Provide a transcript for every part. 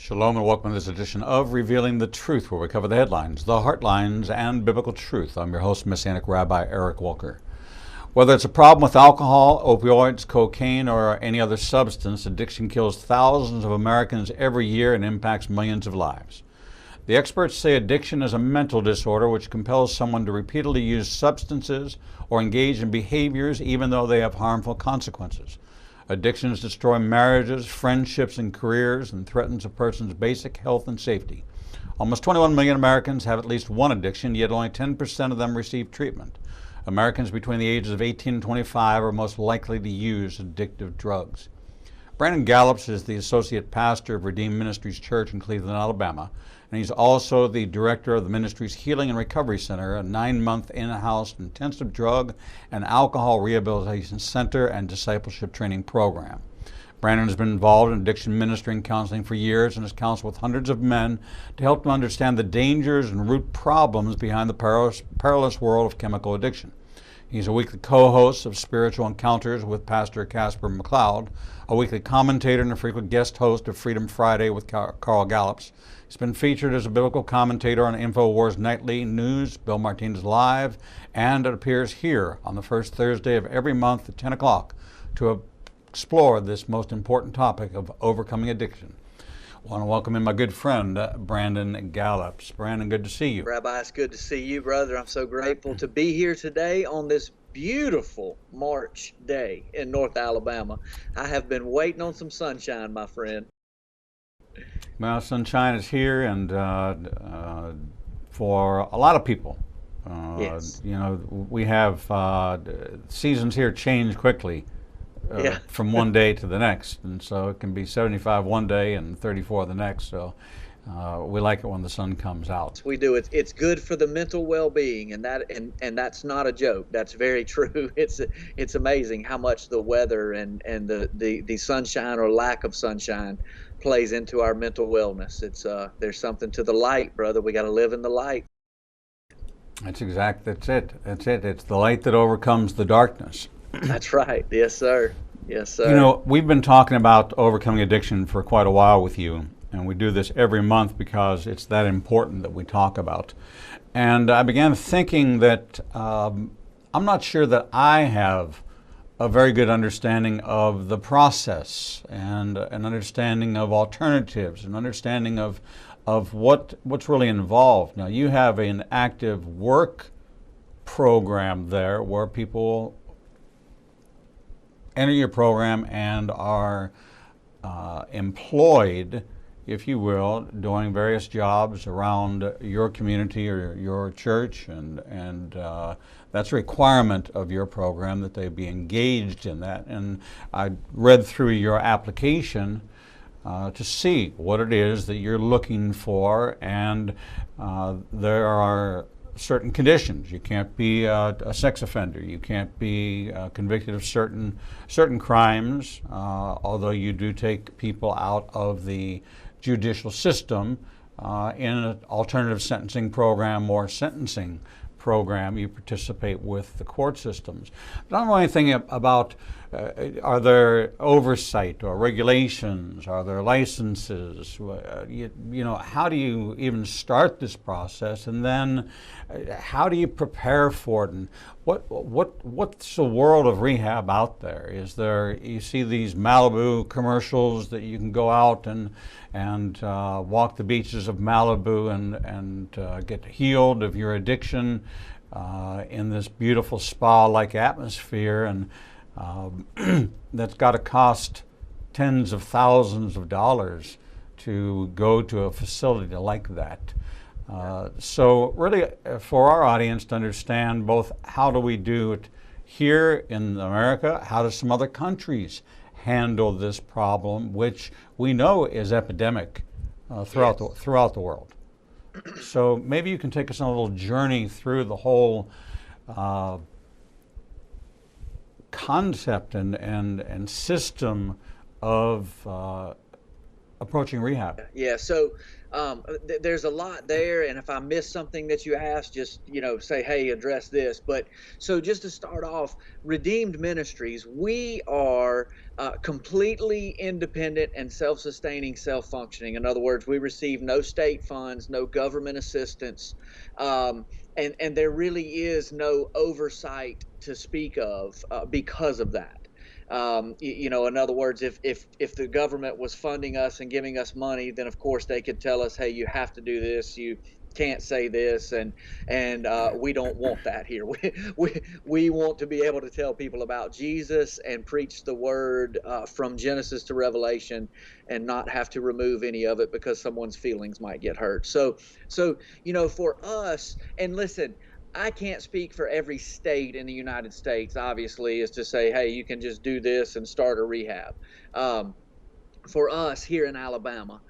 Shalom and welcome to this edition of Revealing the Truth, where we cover the headlines, the heartlines, and biblical truth. I'm your host, Messianic Rabbi Eric Walker. Whether it's a problem with alcohol, opioids, cocaine, or any other substance, addiction kills thousands of Americans every year and impacts millions of lives. The experts say addiction is a mental disorder which compels someone to repeatedly use substances or engage in behaviors even though they have harmful consequences. Addictions destroy marriages, friendships, and careers and threatens a person's basic health and safety. Almost 21 million Americans have at least one addiction, yet only 10% of them receive treatment. Americans between the ages of 18 and 25 are most likely to use addictive drugs. Brandon Gallups is the associate pastor of Redeemed Ministries Church in Cleveland, Alabama, and he's also the director of the ministry's Healing and Recovery Center, a 9-month in-house intensive drug and alcohol rehabilitation center and discipleship training program. Brandon has been involved in addiction ministry and counseling for years and has counseled with hundreds of men to help them understand the dangers and root problems behind the perilous world of chemical addiction. He's a weekly co-host of Spiritual Encounters with Pastor Casper McLeod, a weekly commentator and a frequent guest host of Freedom Friday with Carl Gallups. He's been featured as a biblical commentator on InfoWars Nightly News, Bill Martinez Live, and it appears here on the first Thursday of every month at 10 o'clock to explore this most important topic of overcoming addiction. I want to welcome in my good friend, Brandon Gallups. Brandon, good to see you. Rabbi, it's good to see you, brother. I'm so grateful to be here today on this beautiful March day in North Alabama. I have been waiting on some sunshine, my friend. Well, sunshine is here, and for a lot of people, Yes. you know, we have seasons here change quickly. From one day to the next, and so it can be 75 one day and 34 the next, so we like it when the sun comes out. We do. It's good for the mental well-being, and that's not a joke. That's very true. It's amazing how much the weather and the sunshine or lack of sunshine plays into our mental wellness. There's something to the light, brother. We got to live in the light. That's it. It's the light that overcomes the darkness. That's right. Yes, sir. Yes, sir. You know, we've been talking about overcoming addiction for quite a while with you, and we do this every month because it's that important that we talk about. And I began thinking that I'm not sure that I have a very good understanding of the process and an understanding of alternatives, an understanding of what's really involved. Now, you have an active work program there where people enter your program and are employed, if you will, doing various jobs around your community or your church, and that's a requirement of your program that they be engaged in that. And I read through your application to see what it is that you're looking for, and there are certain conditions. You can't be a sex offender. You can't be convicted of certain crimes, although you do take people out of the judicial system in an alternative sentencing program or sentencing program. You participate with the court systems. But I don't know anything about are there oversight or regulations? Are there licenses? You know, how do you even start this process? And then how do you prepare for it? And what's the world of rehab out there? Is there, you see these Malibu commercials that you can go out and walk the beaches of Malibu and get healed of your addiction in this beautiful spa-like atmosphere, and that's got to cost tens of thousands of dollars to go to a facility like that. So really, for our audience to understand both how do we do it here in America, how do some other countries handle this problem, which we know is epidemic throughout the world. So maybe you can take us on a little journey through the whole concept and system of approaching rehab? Yeah, so there's a lot there, and if I miss something that you asked, just say, "Hey, address this." But so just to start off, Redeemed Ministries, we are completely independent and self-sustaining, self-functioning. In other words, we receive no state funds, no government assistance, and there really is no oversight to speak of because of that. In other words, if the government was funding us and giving us money, then of course they could tell us, hey, you have to do this, you can't say this, and we don't want that here. We want to be able to tell people about Jesus and preach the word from Genesis to Revelation, and not have to remove any of it because someone's feelings might get hurt. So for us, and listen, I can't speak for every state in the United States, obviously, is to say, hey, you can just do this and start a rehab. Um, for us here in Alabama,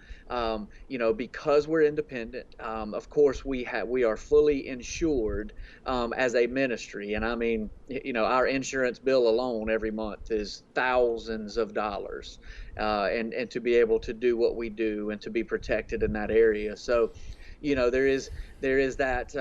because we're independent, of course we are fully insured as a ministry, and I mean, our insurance bill alone every month is thousands of dollars, and to be able to do what we do and to be protected in that area. So, there is that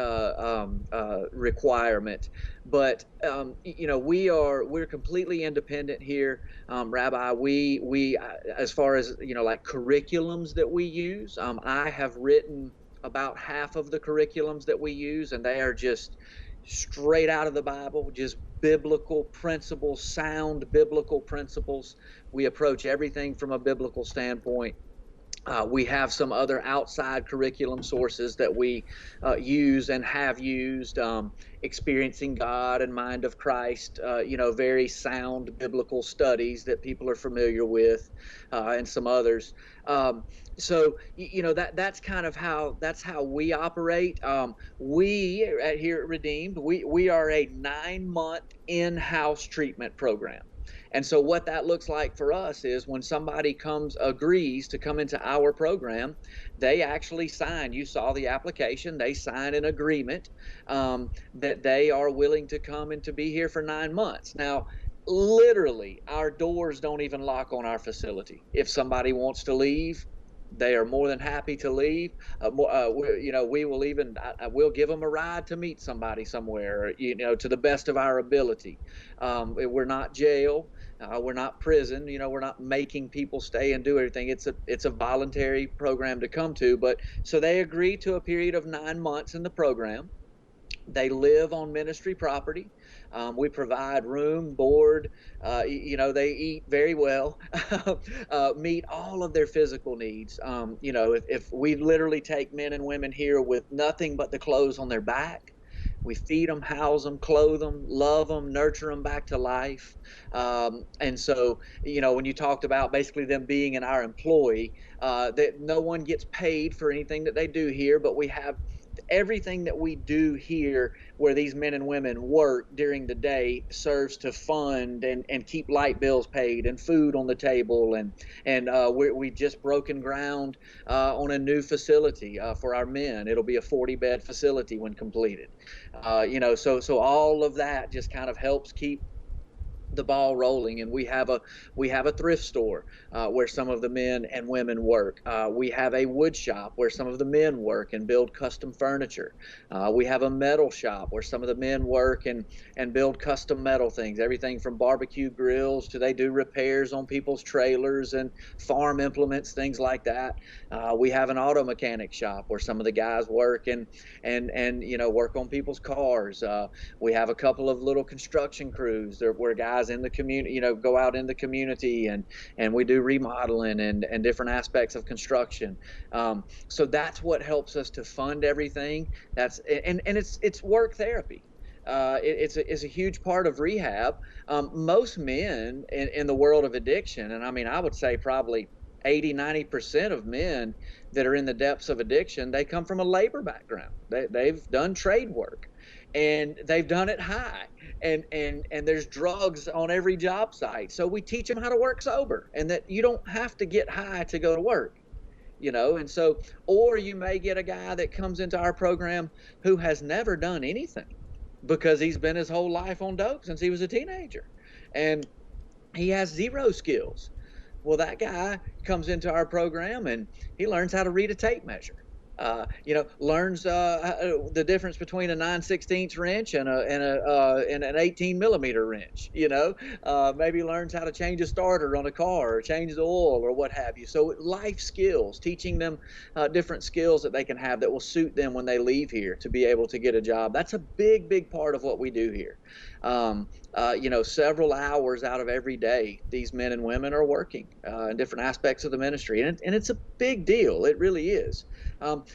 requirement, but we're completely independent here, Rabbi. We as far as like curriculums that we use, I have written about half of the curriculums that we use, and they are just straight out of the Bible, just biblical principles, sound biblical principles. We approach everything from a biblical standpoint. We have some other outside curriculum sources that we use and have used, Experiencing God and Mind of Christ, very sound biblical studies that people are familiar with, and some others. So that's kind of how we operate. We here at Redeemed, we are a 9-month in-house treatment program. And so what that looks like for us is when somebody agrees to come into our program, they actually sign. You saw the application. They sign an agreement that they are willing to come and to be here for 9 months. Now, literally, our doors don't even lock on our facility. If somebody wants to leave, they are more than happy to leave. We will even we'll give them a ride to meet somebody somewhere, to the best of our ability. We're not jail. We're not prison. We're not making people stay and do everything. It's a voluntary program to come to. But so they agree to a period of 9 months in the program. They live on ministry property. We provide room, board. They eat very well, meet all of their physical needs. If we literally take men and women here with nothing but the clothes on their back, we feed them, house them, clothe them, love them, nurture them back to life. And so, when you talked about basically them being our employee, that no one gets paid for anything that they do here, but we have everything that we do here where these men and women work during the day serves to fund and keep light bills paid and food on the table. And we've just broken ground on a new facility for our men. It'll be a 40-bed facility when completed. So all of that just kind of helps keep the ball rolling. And we have a thrift store where some of the men and women work. We have a wood shop where some of the men work and build custom furniture. We have a metal shop where some of the men work and build custom metal things, everything from barbecue grills to they do repairs on people's trailers and farm implements, things like that. We have an auto mechanic shop where some of the guys work and work on people's cars. We have a couple of little construction crews where guys in the community, go out in the community and we do remodeling and different aspects of construction. So that's what helps us to fund everything. And it's work therapy. It's a huge part of rehab. Most men in the world of addiction, and I mean, I would say probably 80-90% of men that are in the depths of addiction, they come from a labor background. They've done trade work, and they've done it high, and there's drugs on every job site. So we teach them how to work sober, and that you don't have to get high to go to work. And so, or you may get a guy that comes into our program who has never done anything because he's been his whole life on dope since he was a teenager, and he has zero skills. Well, that guy comes into our program and he learns how to read a tape measure. Learns the difference between a 9/16 wrench and an 18 millimeter wrench. Maybe learns how to change a starter on a car or change the oil or what have you. So life skills, teaching them different skills that they can have that will suit them when they leave here to be able to get a job. That's a big, big part of what we do here. Several hours out of every day, these men and women are working in different aspects of the ministry, and it's a big deal. It really is.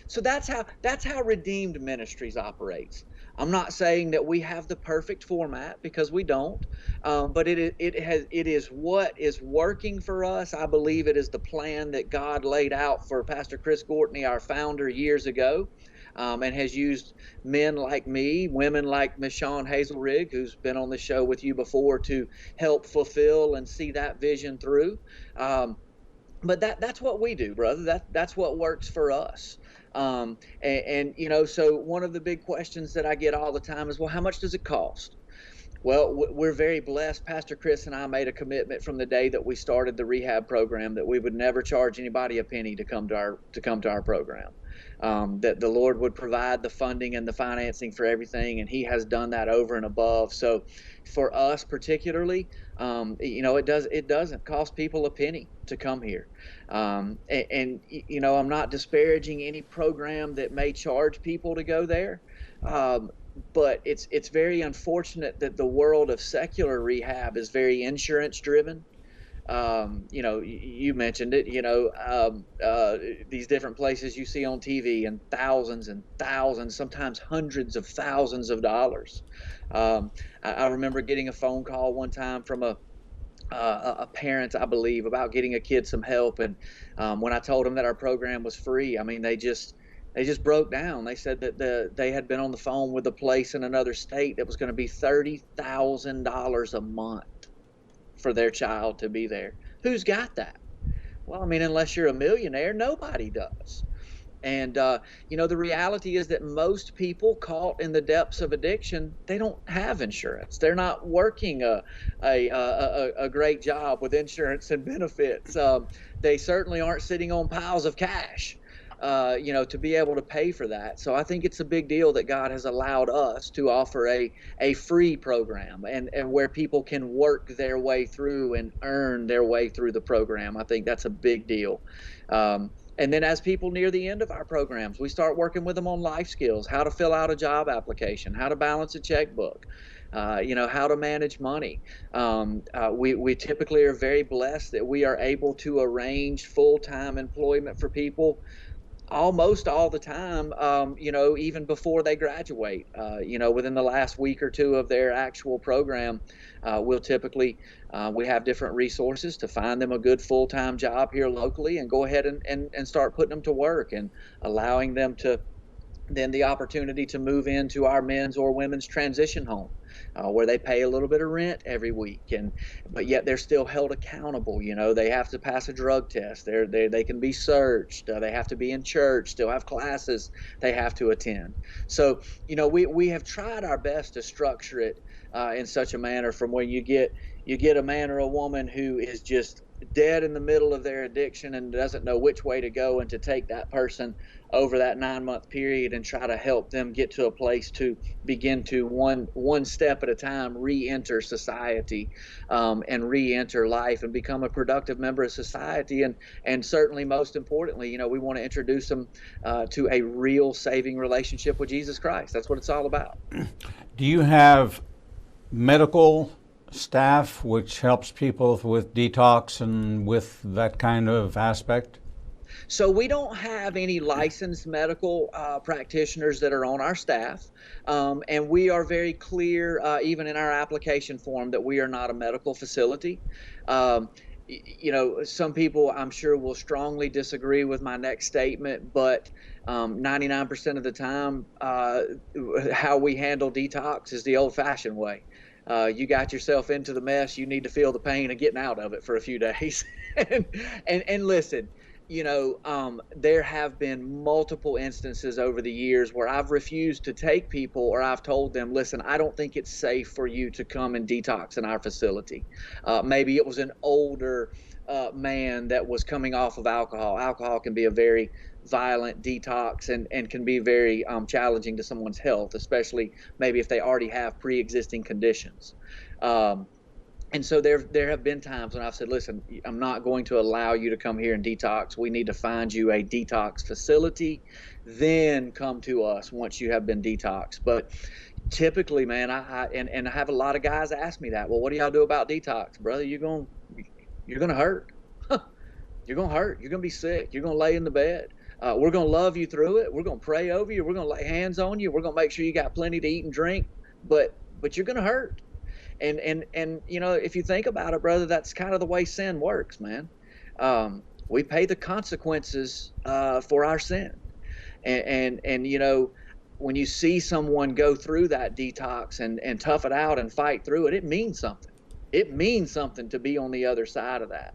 So that's how Redeemed Ministries operates. I'm not saying that we have the perfect format, because we don't, but it is what is working for us. I believe it is the plan that God laid out for Pastor Chris Gortney, our founder, years ago. And has used men like me, women like Miss Shawn Hazelrig, who's been on the show with you before, to help fulfill and see that vision through. But that's what we do, brother. That's what works for us. So one of the big questions that I get all the time is, well, how much does it cost? Well, we're very blessed. Pastor Chris and I made a commitment from the day that we started the rehab program that we would never charge anybody a penny to come to our program. That the Lord would provide the funding and the financing for everything, and He has done that over and above. So, for us particularly, it doesn't cost people a penny to come here. I'm not disparaging any program that may charge people to go there. But it's very unfortunate that the world of secular rehab is very insurance driven. You mentioned it, these different places you see on TV, and thousands, sometimes hundreds of thousands of dollars. I remember getting a phone call one time from a parent, I believe, about getting a kid some help. And when I told them that our program was free, I mean, they just broke down. They said that they had been on the phone with a place in another state that was going to be $30,000 a month for their child to be there. Who's got that? Well, I mean, unless you're a millionaire, nobody does. And the reality is that most people caught in the depths of addiction, they don't have insurance. They're not working a great job with insurance and benefits. They certainly aren't sitting on piles of cash. To be able to pay for that. So I think it's a big deal that God has allowed us to offer a free program, and where people can work their way through and earn their way through the program. I think that's a big deal. And then as people near the end of our programs, we start working with them on life skills, how to fill out a job application, how to balance a checkbook, how to manage money. We typically are very blessed that we are able to arrange full-time employment for people almost all the time, even before they graduate. Within the last week or two of their actual program, we'll typically, we have different resources to find them a good full-time job here locally, and go ahead and start putting them to work, and allowing them to then the opportunity to move into our men's or women's transition home, where they pay a little bit of rent every week, but yet they're still held accountable. They have to pass a drug test. They can be searched. They have to be in church. Still have classes they have to attend. So we have tried our best to structure it in such a manner from when you get a man or a woman who is just dead in the middle of their addiction and doesn't know which way to go, and to take that person over that 9-month period and try to help them get to a place to begin to one step at a time re-enter society, and re-enter life and become a productive member of society. And certainly, most importantly, we want to introduce them to a real saving relationship with Jesus Christ. That's what it's all about. Do you have medical staff which helps people with detox and with that kind of aspect? So we don't have any licensed medical practitioners that are on our staff, and we are very clear, even in our application form, that we are not a medical facility. Some people, I'm sure, will strongly disagree with my next statement, but 99% of the time, how we handle detox is the old-fashioned way. You got yourself into the mess, you need to feel the pain of getting out of it for a few days. and listen, there have been multiple instances over the years where I've refused to take people, or I've told them, listen, I don't think it's safe for you to come and detox in our facility. Maybe it was an older man that was coming off of alcohol. Alcohol can be a very violent detox, and can be very challenging to someone's health, especially maybe if they already have pre-existing conditions. Um, and so there have been times when I've said, listen, I'm not going to allow you to come here and detox. We need to find you a detox facility, then come to us once you have been detoxed. But typically, man, and I have a lot of guys ask me that. Well, what do y'all do about detox, brother? You're gonna hurt. You're gonna hurt. You're gonna be sick. You're gonna lay in the bed. We're gonna love you through it. We're gonna pray over you. We're gonna lay hands on you. We're gonna make sure you got plenty to eat and drink. But you're gonna hurt. And if you think about it, brother, that's kind of the way sin works, man. We pay the consequences for our sin. And when you see someone go through that detox and tough it out and fight through it, it means something. It means something to be on the other side of that.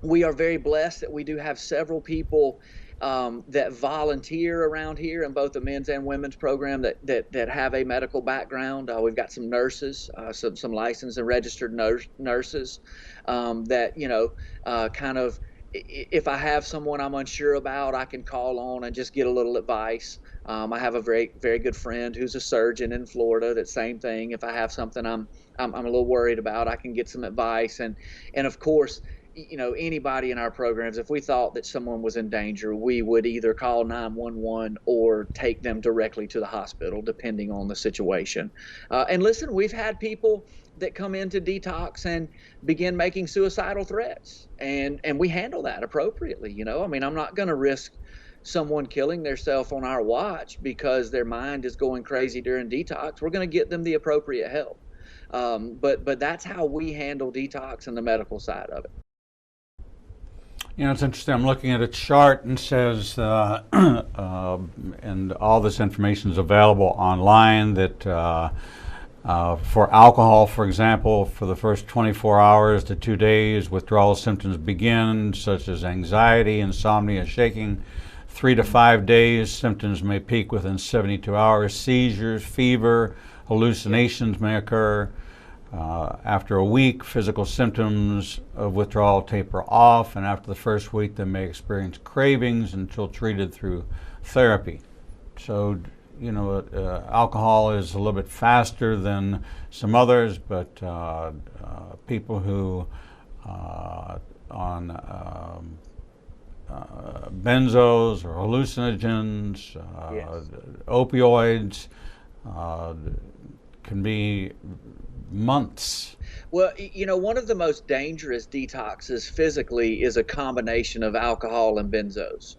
We are very blessed that we do have several people that volunteer around here in both the men's and women's program that have a medical background. We've got some nurses, some licensed and registered nurses that kind of, if I have someone I'm unsure about, I can call on and just get a little advice. I have a very, very good friend who's a surgeon in Florida. That same thing. If I have something I'm a little worried about, I can get some advice. And of course, anybody in our programs, if we thought that someone was in danger, we would either call 911 or take them directly to the hospital, depending on the situation. And listen, we've had people that come into detox and begin making suicidal threats, and we handle that appropriately. I'm not going to risk someone killing themselves on our watch because their mind is going crazy during detox. We're going to get them the appropriate help. But that's how we handle detox and the medical side of it. It's interesting. I'm looking at a chart and says, and all this information is available online, that for alcohol, for example, for the first 24 hours to 2 days, withdrawal symptoms begin, such as anxiety, insomnia, shaking. 3 to 5 days, symptoms may peak within 72 hours. Seizures, fever, hallucinations may occur. After a week, physical symptoms of withdrawal taper off, and after the first week, they may experience cravings until treated through therapy. So, alcohol is a little bit faster than some others, but people who on benzos or hallucinogens, Yes. opioids, can be months. Well, one of the most dangerous detoxes physically is a combination of alcohol and benzos.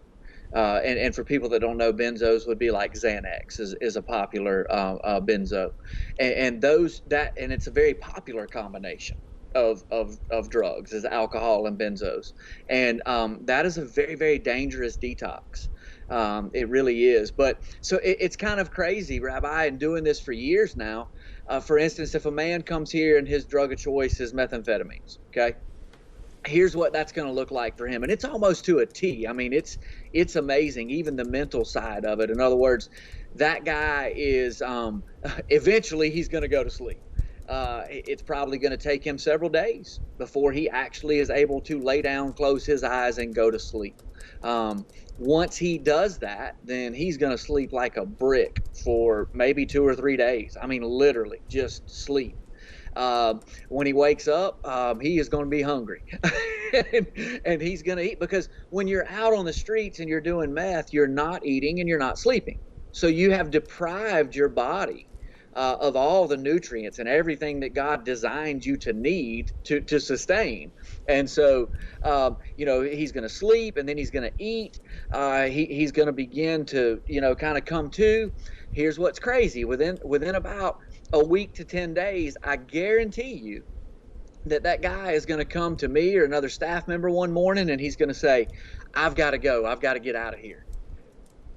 And for people that don't know, benzos would be like Xanax is a popular benzo, and it's a very popular combination of drugs, is alcohol and benzos, and that is a very, very dangerous detox. It really is. But so it's kind of crazy, Rabbi, and doing this for years now. For instance, if a man comes here and his drug of choice is methamphetamines, okay, here's what that's going to look like for him. And it's almost to a T. I mean, it's amazing, even the mental side of it. In other words, that guy is eventually he's going to go to sleep. It's probably going to take him several days before he actually is able to lay down, close his eyes, and go to sleep. Once he does that, then he's going to sleep like a brick for maybe 2 or 3 days. I mean, literally just sleep. When he wakes up, he is going to be hungry and he's going to eat, because when you're out on the streets and you're doing meth, you're not eating and you're not sleeping. So you have deprived your body of all the nutrients and everything that God designed you to need to sustain. And so, he's going to sleep, and then he's going to eat. He's going to begin to, kind of come to. Here's what's crazy. Within about a week to 10 days, I guarantee you that guy is going to come to me or another staff member one morning, and he's going to say, I've got to go. I've got to get out of here.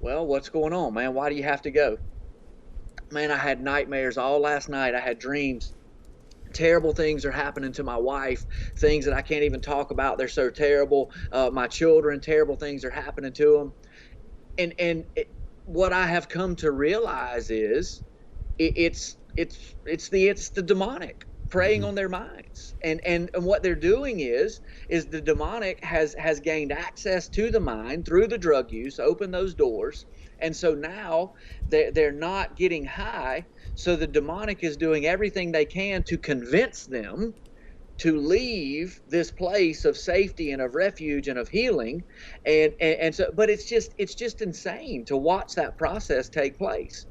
Well, what's going on, man? Why do you have to go? Man, I had nightmares all last night. I had dreams terrible things are happening to my wife, things that I can't even talk about. They're so terrible. My children, terrible things are happening to them. What I have come to realize is it's the demonic preying Mhm. on their minds, and what they're doing is the demonic has gained access to the mind through the drug use, open those doors, and so now they're not getting high, so the demonic is doing everything they can to convince them to leave this place of safety and of refuge and of healing, and so, but it's just insane to watch that process take place.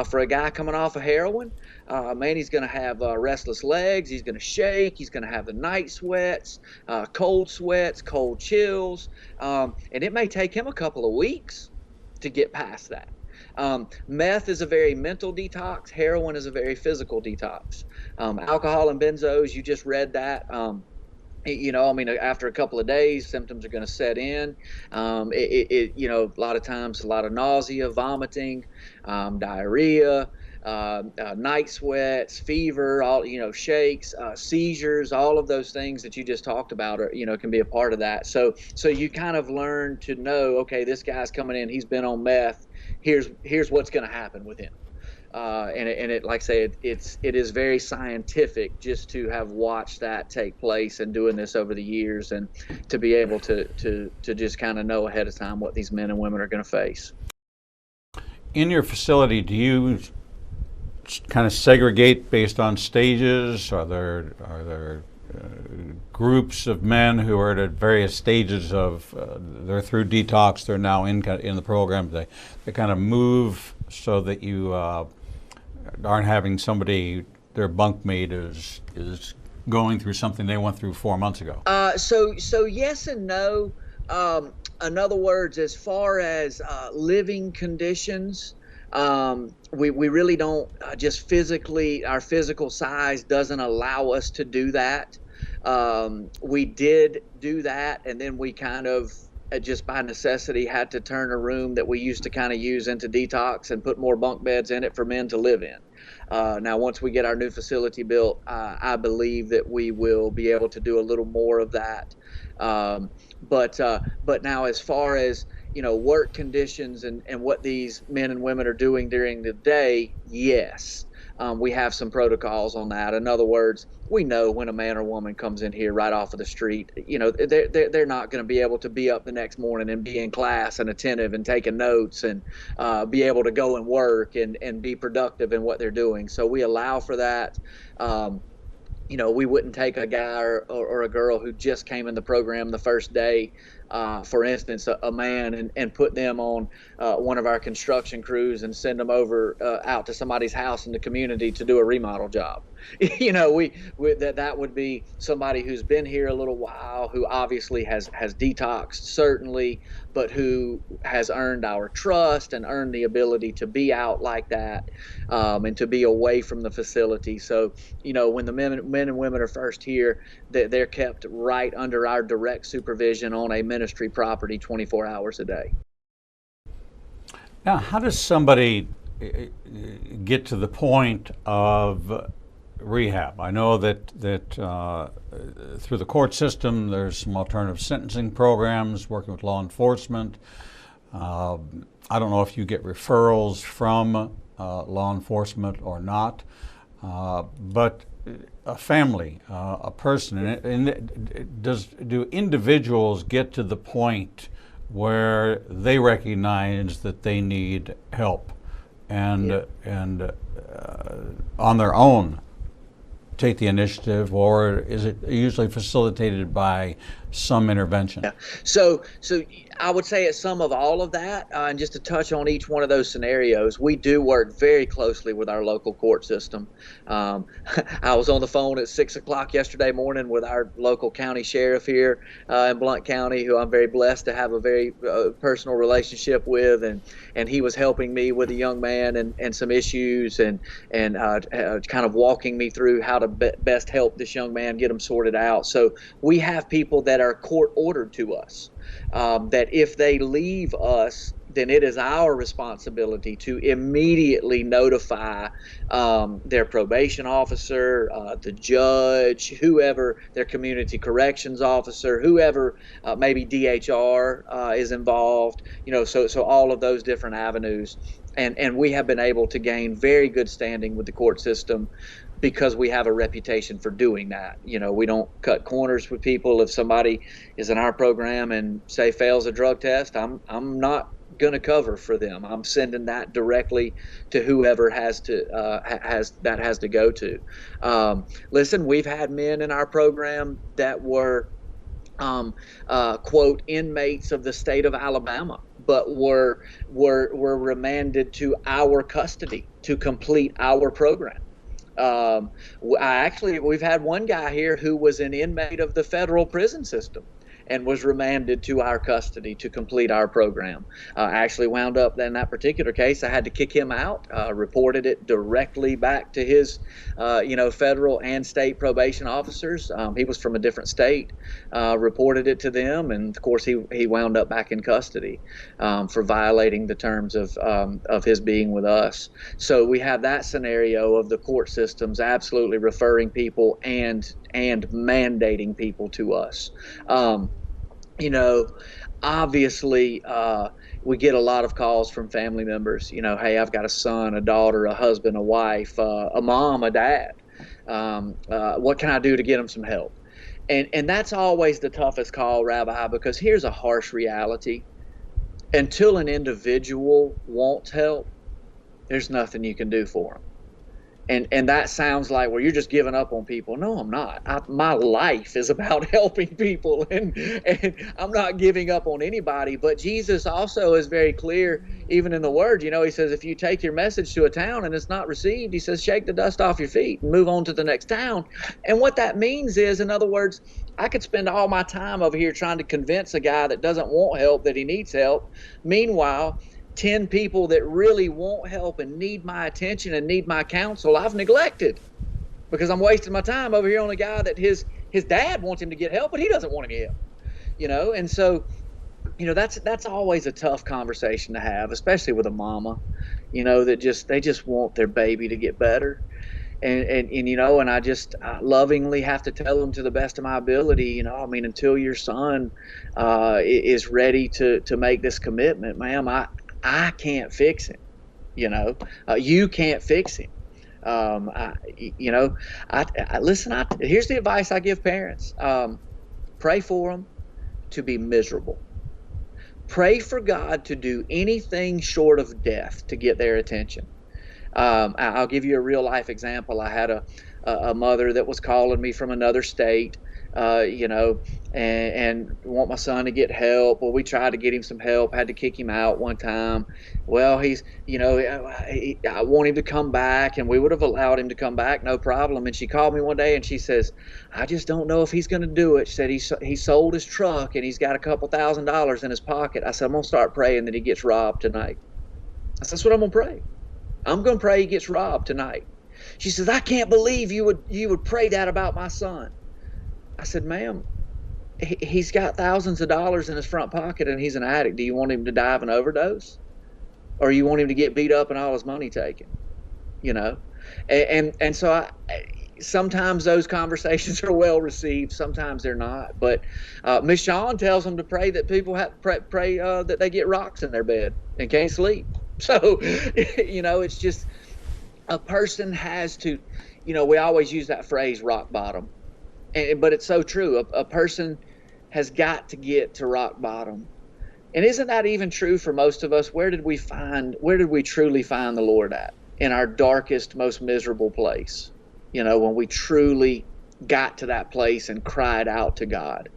For a guy coming off of heroin, man, he's going to have restless legs, he's going to shake, he's going to have the night sweats, cold chills, and it may take him a couple of weeks to get past that. Meth is a very mental detox. Heroin is a very physical detox. Alcohol and benzos, you just read that. I mean, after a couple of days, symptoms are going to set in. A lot of times, a lot of nausea, vomiting, diarrhea, night sweats, fever, all, shakes, seizures, all of those things that you just talked about are, can be a part of that. So you kind of learn to know, okay, this guy's coming in, he's been on meth. Here's what's going to happen with him. And like I say, it is very scientific just to have watched that take place and doing this over the years, and to be able to just kind of know ahead of time what these men and women are going to face. In your facility, do you kind of segregate based on stages? Are there groups of men who are at various stages of they're through detox, they're now in the program, they kind of move so that you aren't having somebody, their bunkmate is going through something they went through 4 months ago? So yes and no. In other words, as far as living conditions, we really don't, just physically, our physical size doesn't allow us to do that. We did do that, and then we kind of, just by necessity, had to turn a room that we used to kind of use into detox and put more bunk beds in it for men to live in. Now, once we get our new facility built, I believe that we will be able to do a little more of that. But now, as far as work conditions and what these men and women are doing during the day, yes, we have some protocols on that. In other words, we know when a man or woman comes in here right off of the street, they're not going to be able to be up the next morning and be in class and attentive and taking notes and be able to go and work and be productive in what they're doing. So we allow for that. We wouldn't take a guy or a girl who just came in the program the first day, for instance, a man, and put them on one of our construction crews and send them over out to somebody's house in the community to do a remodel job. That would be somebody who's been here a little while, who obviously has detoxed, certainly, but who has earned our trust and earned the ability to be out like that, and to be away from the facility. So, when the men and women are first here, they're kept right under our direct supervision on a ministry property 24 hours a day. Now, how does somebody get to the point of rehab? I know that through the court system, there's some alternative sentencing programs, working with law enforcement. I don't know if you get referrals from law enforcement or not, but a family, a person, do individuals get to the point where they recognize that they need help and on their own take the initiative, or is it usually facilitated by some intervention? Yeah. So I would say it's some of all of that. And just to touch on each one of those scenarios, we do work very closely with our local court system. I was on the phone at 6 o'clock yesterday morning with our local county sheriff here in Blount County, who I'm very blessed to have a very personal relationship with, and he was helping me with a young man and some issues, and kind of walking me through how to best help this young man get him sorted out. So we have people that are court ordered to us, that if they leave us, then it is our responsibility to immediately notify their probation officer, the judge, whoever, their community corrections officer, whoever, maybe DHR is involved, so all of those different avenues. And we have been able to gain very good standing with the court system because we have a reputation for doing that. We don't cut corners with people. If somebody is in our program and say fails a drug test, I'm not going to cover for them. I'm sending that directly to whoever has to go to. Listen, we've had men in our program that were quote, inmates of the state of Alabama, but were remanded to our custody to complete our program. We've had one guy here who was an inmate of the federal prison system and was remanded to our custody to complete our program. I actually wound up in that particular case, I had to kick him out, reported it directly back to his, federal and state probation officers. He was from a different state, reported it to them, and of course he wound up back in custody for violating the terms of his being with us. So we have that scenario of the court systems absolutely referring people and mandating people to us. Obviously, we get a lot of calls from family members, hey, I've got a son, a daughter, a husband, a wife, a mom, a dad. What can I do to get them some help? And that's always the toughest call, Rabbi, because here's a harsh reality. Until an individual wants help, there's nothing you can do for them. And that sounds like, well, you're just giving up on people. No, I'm not. My life is about helping people, and I'm not giving up on anybody. But Jesus also is very clear, even in the Word. He says, if you take your message to a town and it's not received, he says, shake the dust off your feet and move on to the next town. And what that means is, in other words, I could spend all my time over here trying to convince a guy that doesn't want help that he needs help. Meanwhile, 10 people that really want help and need my attention and need my counsel, I've neglected because I'm wasting my time over here on a guy that his dad wants him to get help, but he doesn't want him to get help. And so, that's always a tough conversation to have, especially with a mama, that they just want their baby to get better. And I lovingly have to tell them to the best of my ability, until your son is ready to make this commitment, ma'am, I can't fix him. You can't fix him. Listen, here's the advice I give parents. Pray for them to be miserable. Pray for God to do anything short of death to get their attention. I'll give you a real life example. I had a mother that was calling me from another state, and want my son to get help. Well, we tried to get him some help, had to kick him out one time. Well, I want him to come back, and we would have allowed him to come back, no problem. And she called me one day and she says, I just don't know if he's going to do it. She said he sold his truck and he's got a couple $1,000s in his pocket. I said, I'm going to start praying that he gets robbed tonight. I said, that's what I'm going to pray. I'm going to pray he gets robbed tonight. She says, I can't believe you would pray that about my son. I said, ma'am, he's got thousands of dollars in his front pocket and he's an addict. Do you want him to die of an overdose? Or you want him to get beat up and all his money taken? And so sometimes those conversations are well received. Sometimes they're not. But Miss Shawn tells them to pray that people pray that they get rocks in their bed and can't sleep. So, it's just a person has to, we always use that phrase, rock bottom. But it's so true. A person has got to get to rock bottom. And isn't that even true for most of us? Where did we truly find the Lord at? In our darkest, most miserable place. When we truly got to that place and cried out to God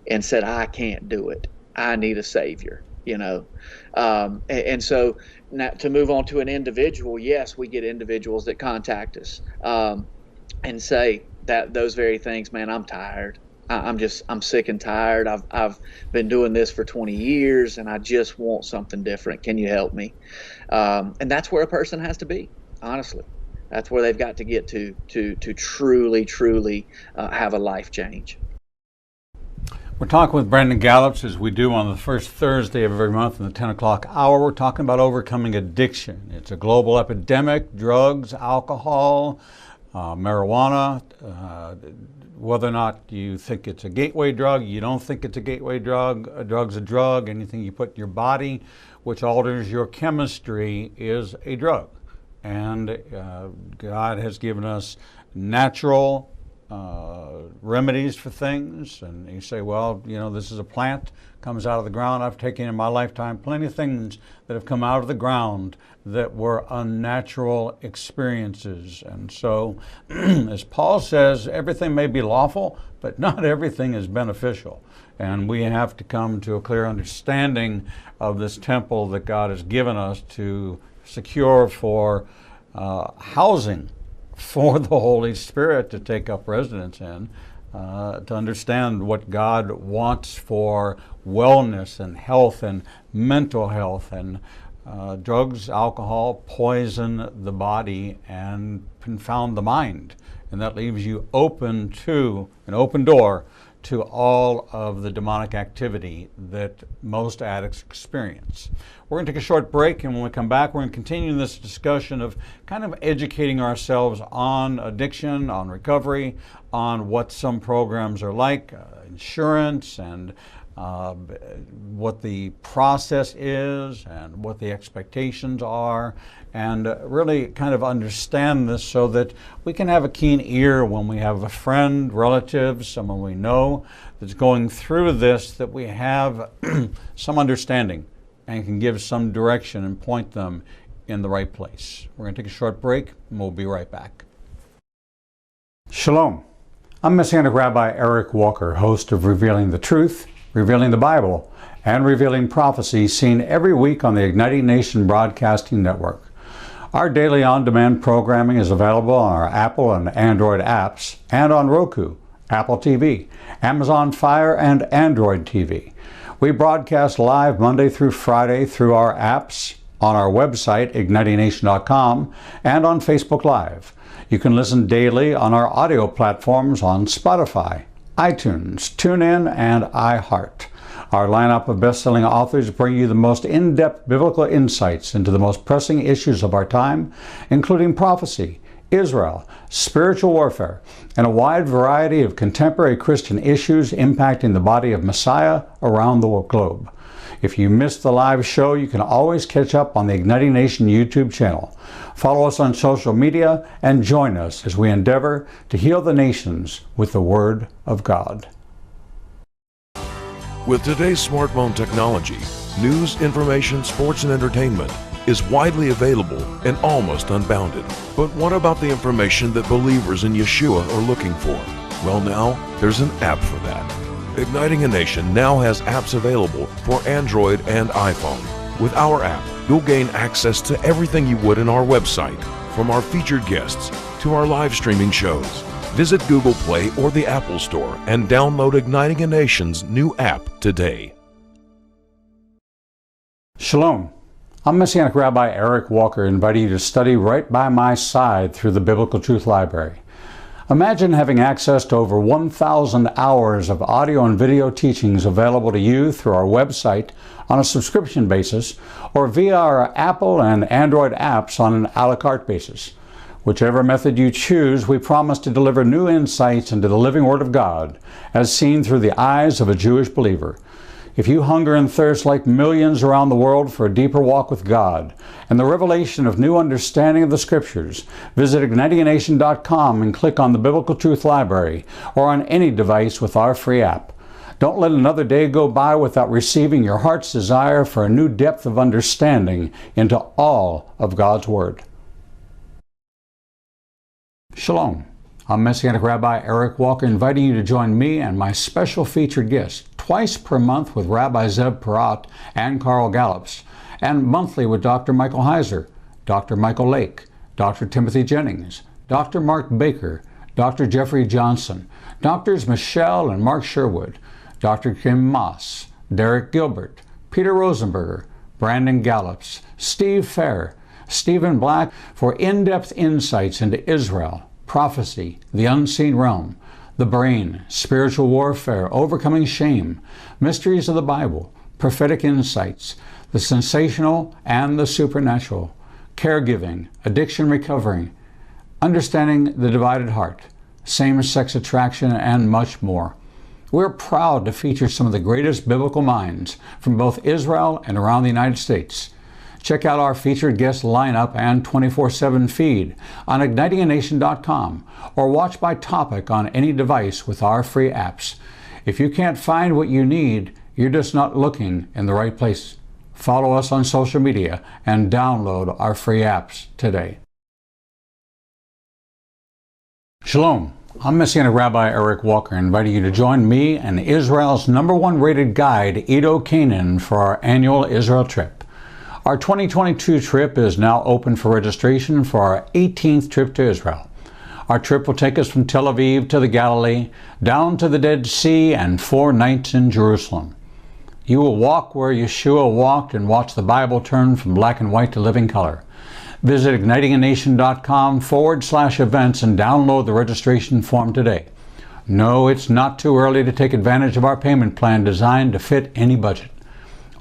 and said, I can't do it. I need a Savior. And so now to move on to an individual, yes, we get individuals that contact us and say that those very things, man, I'm tired. I'm sick and tired. I've been doing this for 20 years and I just want something different. Can you help me? And that's where a person has to be, honestly. That's where they've got to get to truly have a life change. We're talking with Brandon Gallups, as we do on the first Thursday of every month in the 10 o'clock hour. We're talking about overcoming addiction. It's a global epidemic: drugs, alcohol, marijuana. Whether or not you think it's a gateway drug, you don't think it's a gateway drug. A drug's a drug. Anything you put in your body which alters your chemistry is a drug. And God has given us natural remedies for things. And you say, well, you know, this is a plant, comes out of the ground. I've taken in my lifetime plenty of things that have come out of the ground that were unnatural experiences. And so, as Paul says, everything may be lawful, but not everything is beneficial. And we have to come to a clear understanding of this temple that God has given us to secure for housing for the Holy Spirit to take up residence in, to understand what God wants for wellness and health and mental health. And drugs, alcohol poison the body and confound the mind. And that leaves you open to an open door to all of the demonic activity that most addicts experience. We're going to take a short break, and when we come back, we're going to continue this discussion of kind of educating ourselves on addiction, on recovery, on what some programs are like, insurance, and what the process is, and what the expectations are, and really kind of understand this so that we can have a keen ear when we have a friend, relative, someone we know that's going through this, that we have some understanding and can give some direction and point them in the right place. We're going to take a short break, and we'll be right back. Shalom. I'm Messianic Rabbi Eric Walker, host of Revealing the Truth, Revealing the Bible, and Revealing Prophecy, seen every week on the Igniting Nation Broadcasting Network. Our daily on-demand programming is available on our Apple and Android apps and on Roku, Apple TV, Amazon Fire, and Android TV. We broadcast live Monday through Friday through our apps, on our website, ignitingnation.com, and on Facebook Live. You can listen daily on our audio platforms on Spotify, iTunes, TuneIn, and iHeart. Our lineup of best-selling authors bring you the most in-depth biblical insights into the most pressing issues of our time, including prophecy, Israel, spiritual warfare, and a wide variety of contemporary Christian issues impacting the body of Messiah around the globe. If you missed the live show, you can always catch up on the Igniting Nation YouTube channel. Follow us on social media and join us as we endeavor to heal the nations with the Word of God. With today's smartphone technology, news, information, sports, and entertainment is widely available and almost unbounded. But what about the information that believers in Yeshua are looking for? Well, now there's an app for that. Igniting a Nation now has apps available for Android and iPhone. With our app, you'll gain access to everything you would in our website, from our featured guests to our live streaming shows. Visit Google Play or the Apple Store and download Igniting a Nation's new app today. Shalom. I'm Messianic Rabbi Eric Walker, inviting you to study right by my side through the Biblical Truth Library. Imagine having access to over 1,000 hours of audio and video teachings available to you through our website on a subscription basis or via our Apple and Android apps on an a la carte basis. Whichever method you choose, we promise to deliver new insights into the living Word of God as seen through the eyes of a Jewish believer. If you hunger and thirst like millions around the world for a deeper walk with God and the revelation of new understanding of the Scriptures, visit ignitingnation.com and click on the Biblical Truth Library or on any device with our free app. Don't let another day go by without receiving your heart's desire for a new depth of understanding into all of God's Word. Shalom. I'm Messianic Rabbi Eric Walker, inviting you to join me and my special featured guests twice per month with Rabbi Zeb Parat and Carl Gallups, and monthly with Dr. Michael Heiser, Dr. Michael Lake, Dr. Timothy Jennings, Dr. Mark Baker, Dr. Jeffrey Johnson, Drs. Michelle and Mark Sherwood, Dr. Kim Moss, Derek Gilbert, Peter Rosenberger, Brandon Gallups, Steve Fair, Stephen Black, for in-depth insights into Israel, prophecy, the unseen realm, The Brain, Spiritual Warfare, Overcoming Shame, Mysteries of the Bible, Prophetic Insights, The Sensational and the Supernatural, Caregiving, Addiction Recovery, Understanding the Divided Heart, Same-Sex Attraction, and much more. We're proud to feature some of the greatest biblical minds from both Israel and around the United States. Check out our featured guest lineup and 24/7 feed on ignitinganation.com or watch by topic on any device with our free apps. If you can't find what you need, you're just not looking in the right place. Follow us on social media and download our free apps today. Shalom. I'm Messianic Rabbi Eric Walker, inviting you to join me and Israel's #1 rated guide, Edo Canaan, for our annual Israel trip. Our 2022 trip is now open for registration for our 18th trip to Israel. Our trip will take us from Tel Aviv to the Galilee, down to the Dead Sea, and 4 nights in Jerusalem. You will walk where Yeshua walked and watch the Bible turn from black and white to living color. Visit ignitinganation.com/events and download the registration form today. No, it's not too early to take advantage of our payment plan designed to fit any budget.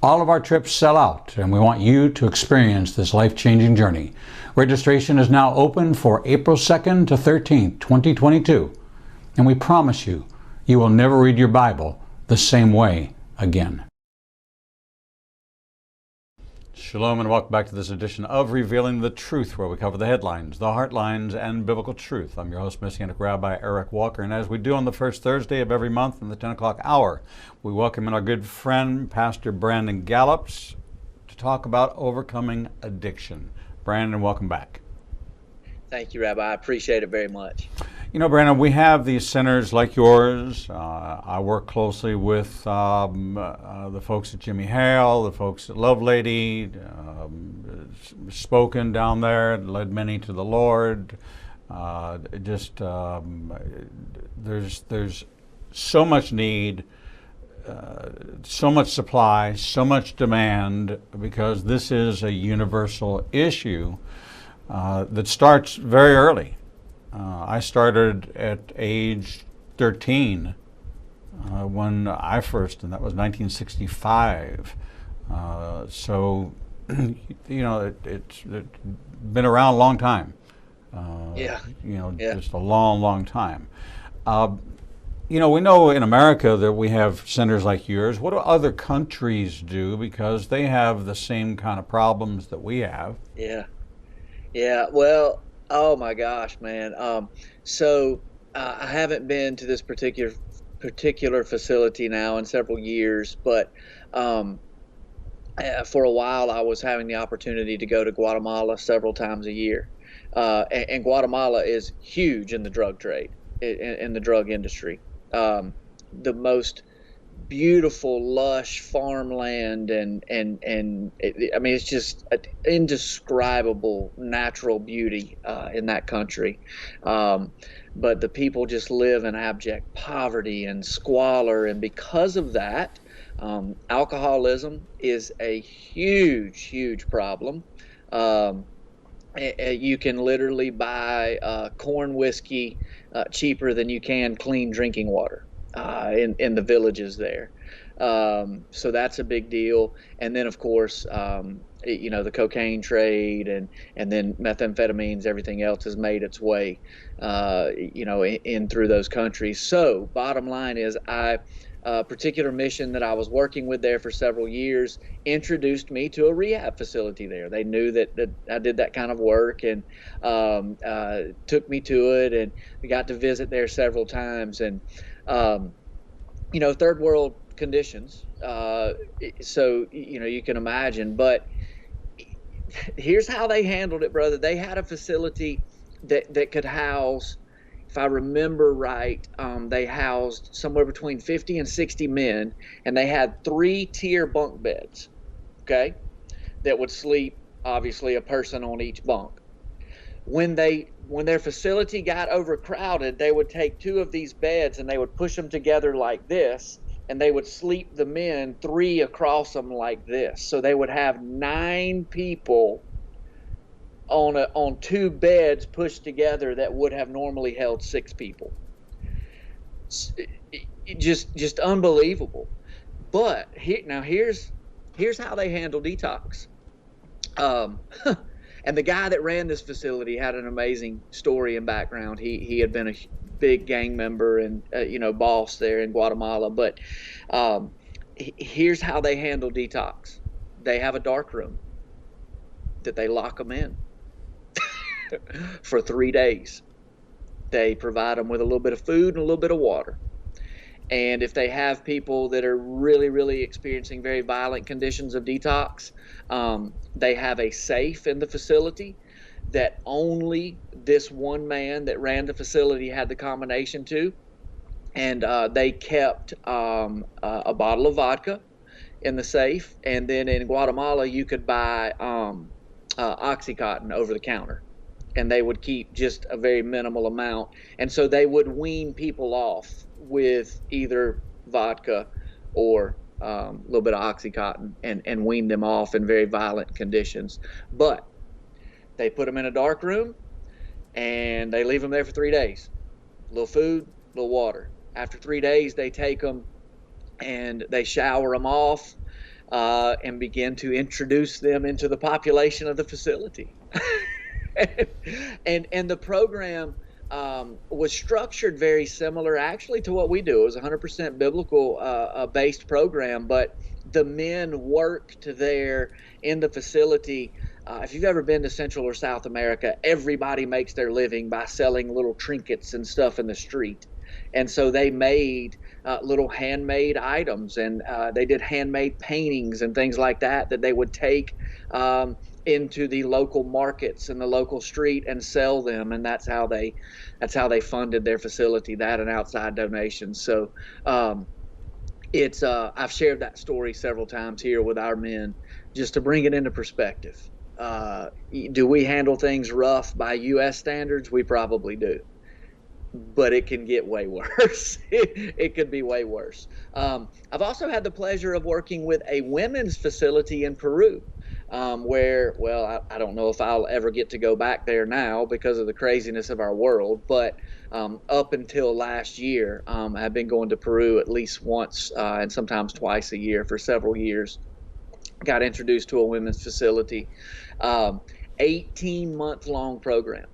All of our trips sell out, and we want you to experience this life-changing journey. Registration is now open for April 2nd to 13th, 2022, and we promise you, you will never read your Bible the same way again. Shalom and welcome back to this edition of Revealing the Truth, where we cover the headlines, the heartlines, and biblical truth. I'm your host, Messianic Rabbi Eric Walker, and as we do on the first Thursday of every month in the 10 o'clock hour, we welcome in our good friend, Pastor Brandon Gallups, to talk about overcoming addiction. Brandon, welcome back. Thank you, Rabbi. I appreciate it very much. You know, Brandon, we have these centers like yours. I work closely with the folks at Jimmy Hale, the folks at Love Lady, spoken down there, led many to the Lord. There's so much need, so much supply, so much demand, because this is a universal issue that starts very early. I started at age 13 when I first, and that was 1965. So, you know, it's been around a long time. Just a long, long time. You know, we know in America that we have centers like yours. What do other countries do? Because they have the same kind of problems that we have. Yeah. Well, oh my gosh, man. I haven't been to this particular facility now in several years, but for a while I was having the opportunity to go to Guatemala several times a year. And Guatemala is huge in the drug trade, in the drug industry. The most beautiful, lush farmland, and it's just indescribable natural beauty in that country. But the people just live in abject poverty and squalor, and because of that, alcoholism is a huge, huge problem. You can literally buy corn whiskey cheaper than you can clean drinking water in the villages there. So that's a big deal. And then, of course, the cocaine trade and then methamphetamines, everything else has made its way, in through those countries. So bottom line is, a particular mission that I was working with there for several years introduced me to a rehab facility there. They knew that I did that kind of work, and took me to it, and we got to visit there several times. And third world conditions. So you can imagine. But here's how they handled it, brother. They had a facility that could house, if I remember right, they housed somewhere between 50 and 60 men, and they had 3-tier bunk beds, okay, that would sleep, obviously, a person on each bunk. When their facility got overcrowded, they would take 2 of these beds and they would push them together like this, and they would sleep the men 3 across them like this. So they would have 9 people on 2 beds pushed together that would have normally held 6 people. Just unbelievable. But here's how they handle detox. Um, and the guy that ran this facility had an amazing story and background. He had been a big gang member and boss there in Guatemala. But um, here's how they handle detox. They have a dark room that they lock them in for 3 days. They provide them with a little bit of food and a little bit of water. And if they have people that are really, really experiencing very violent conditions of detox, they have a safe in the facility that only this one man that ran the facility had the combination to. And they kept a bottle of vodka in the safe. And then in Guatemala, you could buy Oxycontin over the counter. And they would keep just a very minimal amount. And so they would wean people off with either vodka or a little bit of Oxycontin and wean them off in very violent conditions. But they put them in a dark room and they leave them there for 3 days. A little food, a little water. After 3 days, they take them and they shower them off and begin to introduce them into the population of the facility. and the program was structured very similar actually to what we do. It was a 100% biblical based program, but the men worked there in the facility. If you've ever been to Central or South America, everybody makes their living by selling little trinkets and stuff in the street. And so they made little handmade items, and they did handmade paintings and things like that they would take into the local markets and the local street and sell them. And that's how they funded their facility, that and outside donations. So it's I've shared that story several times here with our men just to bring it into perspective. Do we handle things rough by U.S. standards? We probably do. But it can get way worse. It could be way worse. I've also had the pleasure of working with a women's facility in Peru, where, well, I don't know if I'll ever get to go back there now because of the craziness of our world, but up until last year, I've been going to Peru at least once and sometimes twice a year for several years. Got introduced to a women's facility, 18-month-long program.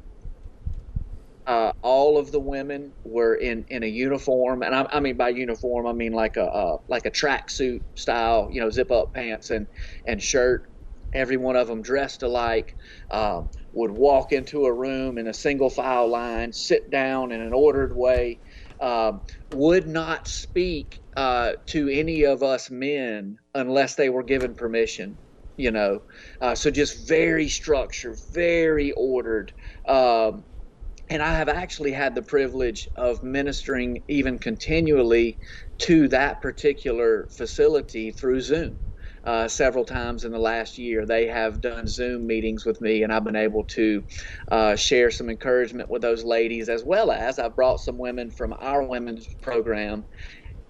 All of the women were in a uniform, and I mean by uniform, I mean like a tracksuit style, zip up pants and shirt. Every one of them dressed alike, would walk into a room in a single file line, sit down in an ordered way, would not speak to any of us men unless they were given permission, so just very structured, very ordered. And I have actually had the privilege of ministering even continually to that particular facility through Zoom. Several times in the last year, they have done Zoom meetings with me, and I've been able to share some encouragement with those ladies, as well as I've brought some women from our women's program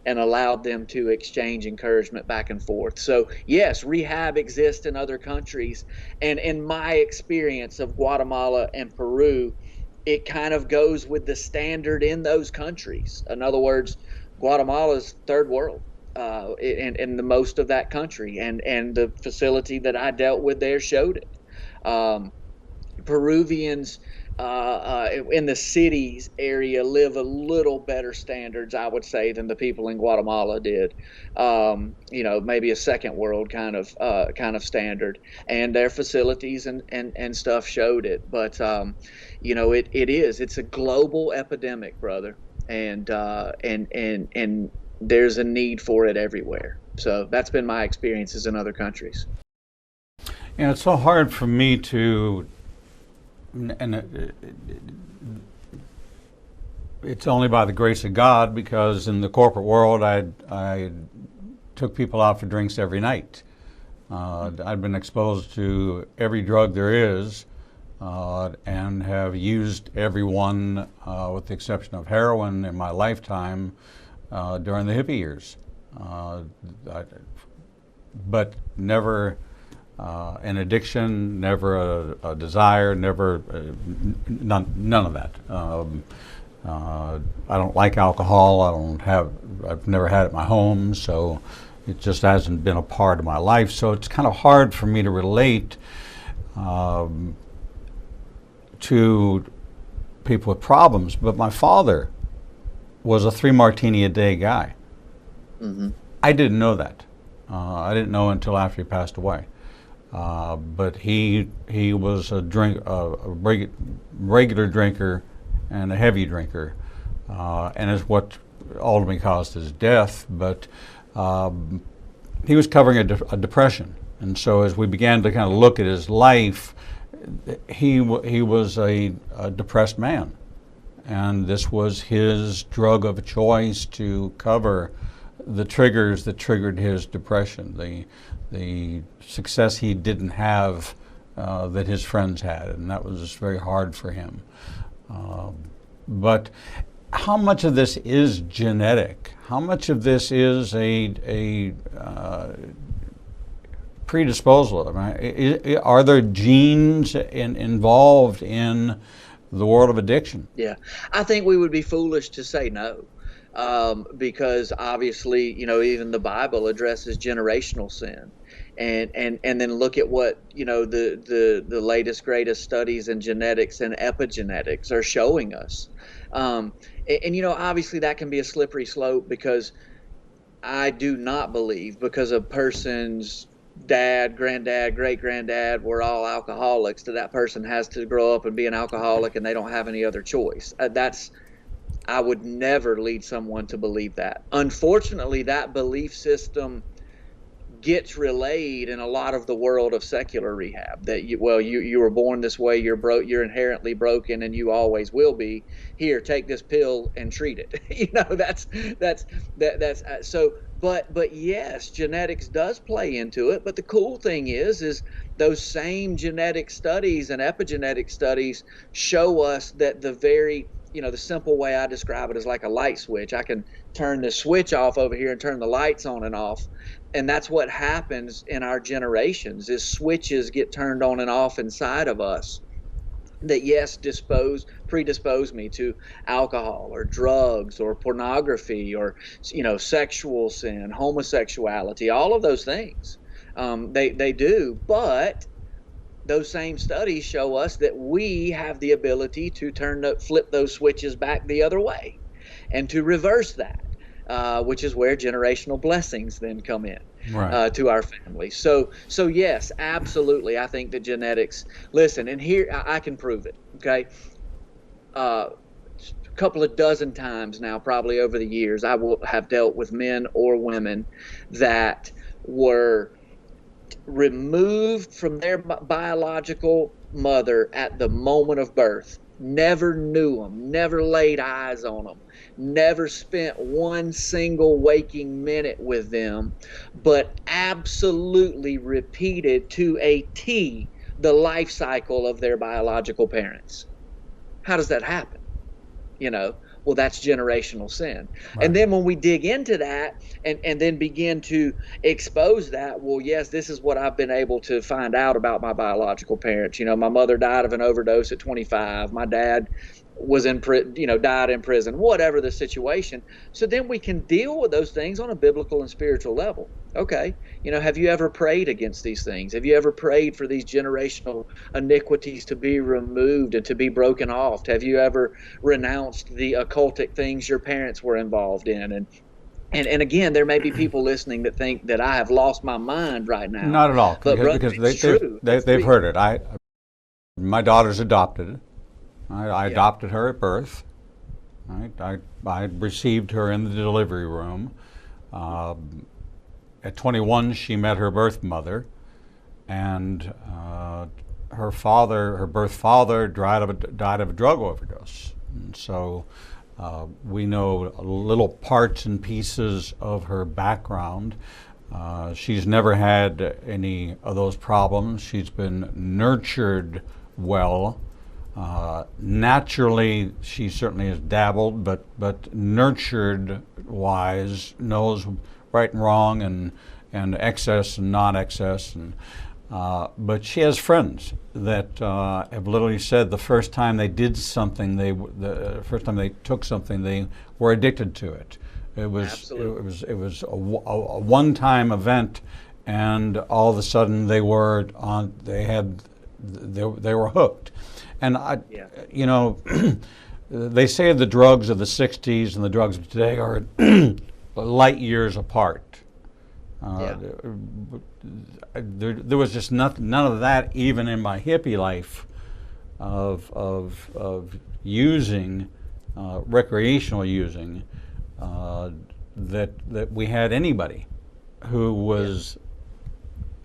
and allowed them to exchange encouragement back and forth. So yes, rehab exists in other countries. And in my experience of Guatemala and Peru, it kind of goes with the standard in those countries. In other words, Guatemala's third world in the most of that country, and the facility that I dealt with there showed it. Peruvians in the cities area live a little better standards, I would say, than the people in Guatemala did. Maybe a second world kind of standard, and their facilities and stuff showed it. But it's a global epidemic, brother, and there's a need for it everywhere. So that's been my experiences in other countries. It's so hard for me to, and it's only by the grace of God, because in the corporate world I took people out for drinks every night. I've been exposed to every drug there is, and have used every one, with the exception of heroin, in my lifetime during the hippie years. But never an addiction, never a desire, never none of that. I don't like alcohol. I've never had it in my home, so it just hasn't been a part of my life. So it's kind of hard for me to relate to people with problems. But my father was a 3 martini a day guy. Mm-hmm. I didn't know that. I didn't know until after he passed away. But he was a regular drinker and a heavy drinker, and is what ultimately caused his death. But he was covering a depression, and so as we began to kind of look at his life, he was a depressed man, and this was his drug of choice to cover the triggers that triggered his depression, the success he didn't have that his friends had, and that was very hard for him. But how much of this is genetic? How much of this is a predisposal? I mean, are there genes involved in the world of addiction? Yeah, I think we would be foolish to say no. Because obviously, even the Bible addresses generational sin, and then look at what the latest greatest studies in genetics and epigenetics are showing us, and obviously that can be a slippery slope, because I do not believe because a person's dad, granddad, great granddad were all alcoholics that person has to grow up and be an alcoholic and they don't have any other choice. I would never lead someone to believe that. Unfortunately, that belief system gets relayed in a lot of the world of secular rehab, that you were born this way, you're inherently broken, and you always will be. Here, take this pill and treat it. That's so. But yes, genetics does play into it. But the cool thing is those same genetic studies and epigenetic studies show us that the simple way I describe it is like a light switch. I can turn the switch off over here and turn the lights on and off. And that's what happens in our generations, is switches get turned on and off inside of us that, yes, predispose me to alcohol or drugs or pornography or, sexual sin, homosexuality, all of those things. They do, but those same studies show us that we have the ability to flip those switches back the other way and to reverse that, which is where generational blessings then come in. Right. To our family. So yes, absolutely. I think that genetics, listen, and here I can prove it. Okay. A couple of dozen times now, probably over the years, I will have dealt with men or women that were removed from their biological mother at the moment of birth, never knew them, never laid eyes on them, never spent one single waking minute with them, but absolutely repeated to a T the life cycle of their biological parents. How does that happen? Well, that's generational sin. Right. And then when we dig into that and then begin to expose that, well, yes, this is what I've been able to find out about my biological parents. My mother died of an overdose at 25. My dad was died in prison, whatever the situation. So then we can deal with those things on a biblical and spiritual level. Okay, have you ever prayed against these things? Have you ever prayed for these generational iniquities to be removed and to be broken off? Have you ever renounced the occultic things your parents were involved in? And again, there may be people listening that think that I have lost my mind right now. Not at all, because they've heard it. My daughter's adopted. I adopted her at birth. Right? I received her in the delivery room. At 21, she met her birth mother, and her birth father died of a drug overdose. And so we know little parts and pieces of her background. She's never had any of those problems. She's been nurtured well. Naturally, she certainly has dabbled, but nurtured wise, knows right and wrong and excess and non-excess, and But she has friends that have literally said the first time they did something, the first time they took something, they were addicted to it. It was a one-time event, and all of a sudden they were hooked. And they say the drugs of the '60s and the drugs of today are light years apart. There was just none of that even in my hippie life of using recreational using that we had anybody who was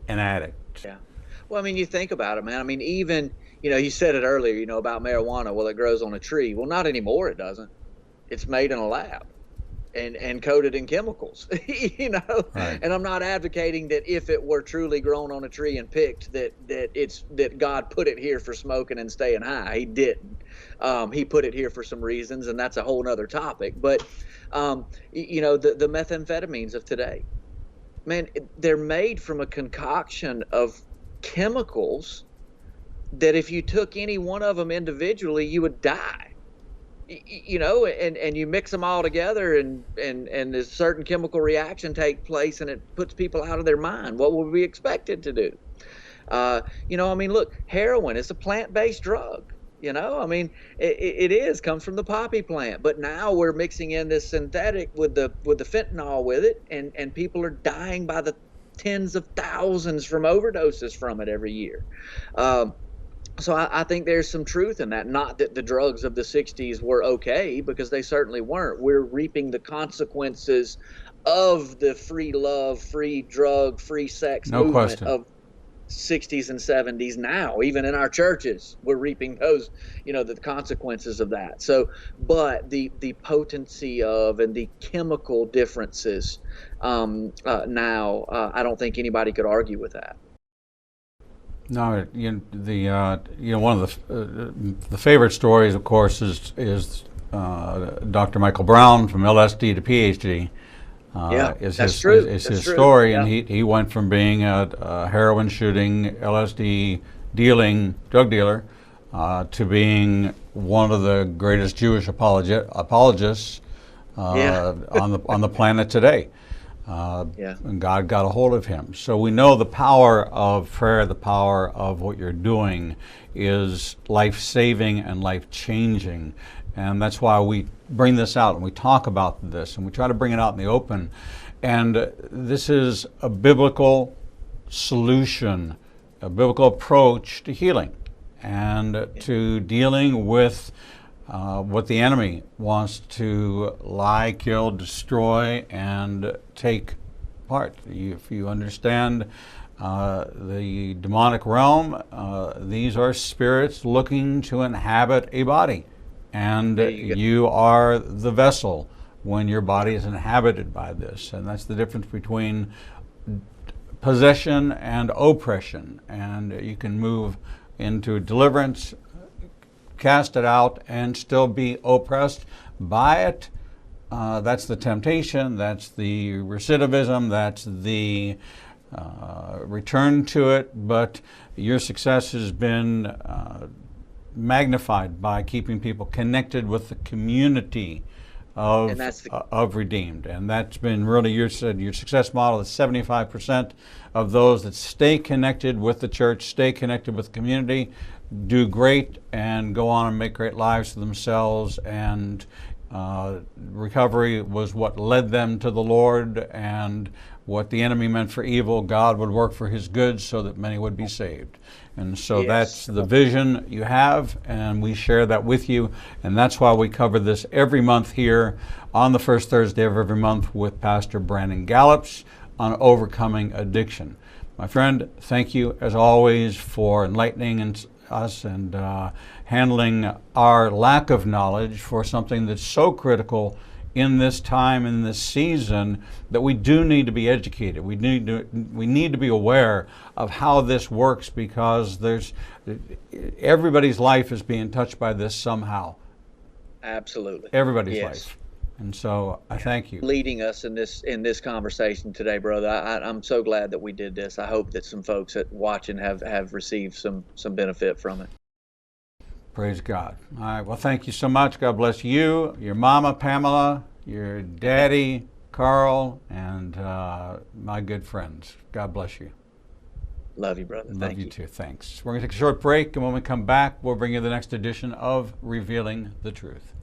an addict. Yeah. Well, I mean, you think about it, man. I mean, even, you said it earlier, about marijuana. Well, it grows on a tree. Well, not anymore. It doesn't. It's made in a lab and coated in chemicals, Right. And I'm not advocating that if it were truly grown on a tree and picked that God put it here for smoking and staying high. He didn't. He put it here for some reasons, and that's a whole nother topic. But, the methamphetamines of today, man, they're made from a concoction of chemicals that if you took any one of them individually, you would die. And you mix them all together and a certain chemical reaction take place, and it puts people out of their mind. What would we expect it to do? Look, heroin is a plant-based drug. It comes from the poppy plant, but now we're mixing in this synthetic with the fentanyl with it, and people are dying by the tens of thousands from overdoses from it every year. So I think there's some truth in that. Not that the drugs of the '60s were okay, because they certainly weren't. We're reaping the consequences of the free love, free drug, free sex movement of '60s and '70s now. Even in our churches, we're reaping those, the consequences of that. So, but the potency of and the chemical differences now, I don't think anybody could argue with that. No, one of the favorite stories, of course, is Dr. Michael Brown from LSD to PhD. That's true. It's his story, and he went from being a heroin shooting, LSD dealing drug dealer to being one of the greatest Jewish apologists on the planet today. And God got a hold of him. So we know the power of prayer, the power of what you're doing is life-saving and life-changing. And that's why we bring this out and we talk about this and we try to bring it out in the open. And this is a biblical solution, a biblical approach to healing and to dealing with what the enemy wants to lie, kill, destroy, and take part. If you understand the demonic realm, these are spirits looking to inhabit a body. And you are the vessel when your body is inhabited by this. And that's the difference between possession and oppression. And you can move into deliverance, cast it out, and still be oppressed by it. That's the temptation, that's the recidivism, that's the return to it. But your success has been magnified by keeping people connected with the community of Redeemed. And that's been really your success model is 75% of those that stay connected with the church, stay connected with the community, do great and go on and make great lives for themselves. And recovery was what led them to the Lord, and what the enemy meant for evil, God would work for his good so that many would be saved. And so that's the vision you have, and we share that with you. And that's why we cover this every month here on the first Thursday of every month with Pastor Brandon Gallups on overcoming addiction. My friend, thank you as always for enlightening us and handling our lack of knowledge for something that's so critical in this time, in this season, that we do need to be educated. We need to be aware of how this works, because everybody's life is being touched by this somehow. Absolutely. Everybody's life. And so I thank you. Leading us in this conversation today, brother. I'm so glad that we did this. I hope that some folks that watching have received some benefit from it. Praise God. All right. Well, thank you so much. God bless you, your mama, Pamela, your daddy, Carl, and my good friends. God bless you. Love you, brother. Love you too. Thanks. We're going to take a short break, and when we come back, we'll bring you the next edition of Revealing the Truth.